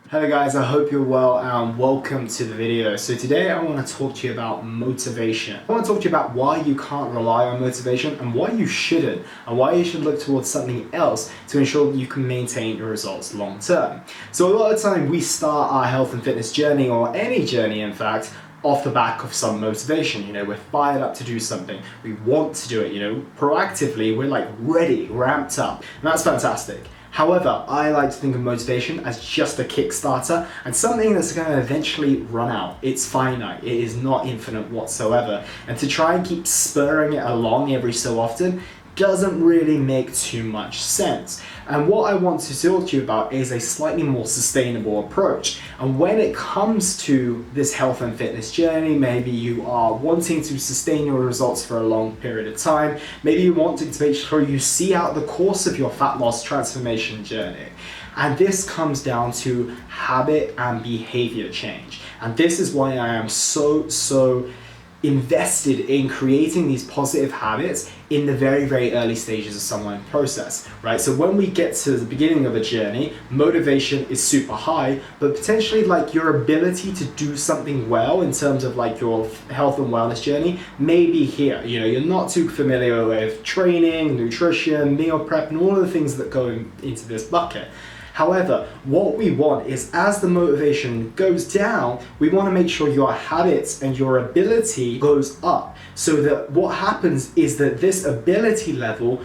Hello guys, I hope you're well and welcome to the video. So today I want to talk to you about motivation. I want to talk to you about why you can't rely on motivation and why you shouldn't, and why you should look towards something else to ensure that you can maintain your results long term. So a lot of the time we start our health and fitness journey, or any journey in fact, off the back of some motivation. We're fired up to do something, we want to do it, proactively, we're like ready, ramped up, and that's fantastic. However, I like to think of motivation as just a Kickstarter and something that's going to eventually run out. It's finite, it is not infinite whatsoever, and to try and keep spurring it along every so often doesn't really make too much sense. And what I want to talk to you about is a slightly more sustainable approach. And when it comes to this health and fitness journey, maybe you are wanting to sustain your results for a long period of time, maybe you want to make sure you see out the course of your fat loss transformation journey. And this comes down to habit and behavior change. And this is why I am so invested in creating these positive habits in the very early stages of someone's process, right? So when we get to the beginning of a journey, motivation is super high, but potentially like your ability to do something well in terms of like your health and wellness journey may be here. You're not too familiar with training, nutrition, meal prep, and all of the things that go into this bucket. However, what we want is, as the motivation goes down, we want to make sure your habits and your ability goes up, so that what happens is that this ability level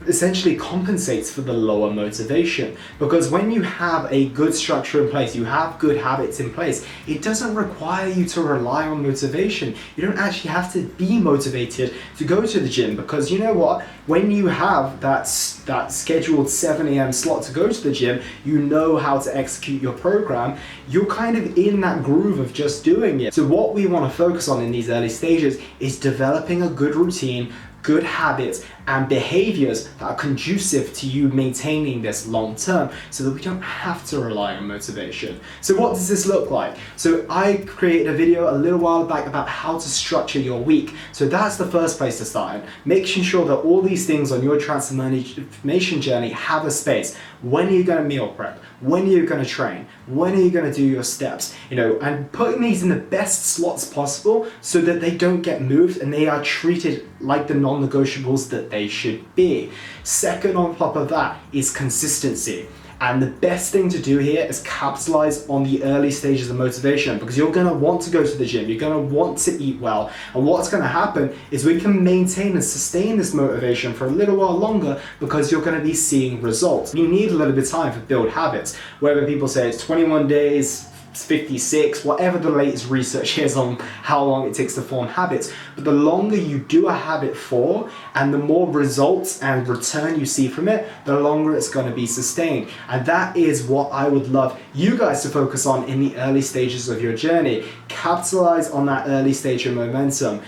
essentially compensates for the lower motivation. Because when you have a good structure in place, you have good habits in place, it doesn't require you to rely on motivation. You don't actually have to be motivated to go to the gym, because you know what? When you have that scheduled 7 a.m. slot to go to the gym, you know how to execute your program, you're kind of in that groove of just doing it. So what we want to focus on in these early stages is developing a good routine, good habits and behaviors that are conducive to you maintaining this long term, so that we don't have to rely on motivation. So what does this look like? So I created a video a little while back about how to structure your week. So that's the first place to start, making sure that all these things on your transformation journey have a space. When are you going to meal prep? When are you going to train? When are you going to do your steps? And putting these in the best slots possible so that they don't get moved and they are treated like the non-negotiables that they should be. Second, on top of that, is consistency. And the best thing to do here is capitalize on the early stages of motivation, because you're going to want to go to the gym, you're going to want to eat well, and what's going to happen is we can maintain and sustain this motivation for a little while longer, because you're going to be seeing results. You need a little bit of time to build habits, whether people say it's 21 days, 56, whatever the latest research is on how long it takes to form habits. But the longer you do a habit for, and the more results and return you see from it, the longer it's going to be sustained. And that is what I would love you guys to focus on in the early stages of your journey. Capitalize on that early stage of momentum.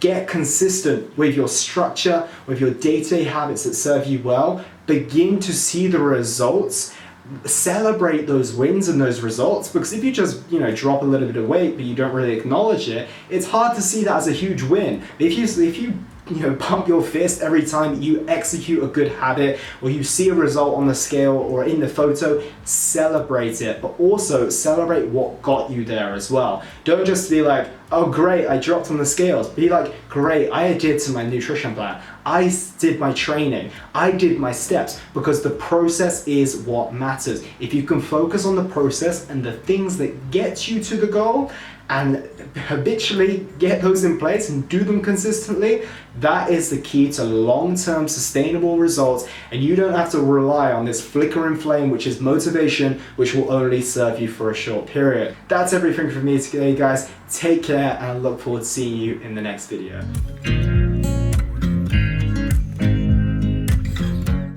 Get consistent with your structure, with your day-to-day habits that serve you well. Begin to see the results. Celebrate those wins and those results, because if you just drop a little bit of weight but you don't really acknowledge it, it's hard to see that as a huge win. If you pump your fist every time you execute a good habit, or you see a result on the scale or in the photo, celebrate it, but also celebrate what got you there as well. Don't just be like, oh great, I dropped on the scales. Be like, great, I adhered to my nutrition plan, I did my training, I did my steps, because the process is what matters. If you can focus on the process and the things that get you to the goal, and habitually get those in place and do them consistently, that is the key to long-term sustainable results, and you don't have to rely on this flickering flame, which is motivation, which will only serve you for a short period. That's everything from me today, guys. Take care, and I look forward to seeing you in the next video.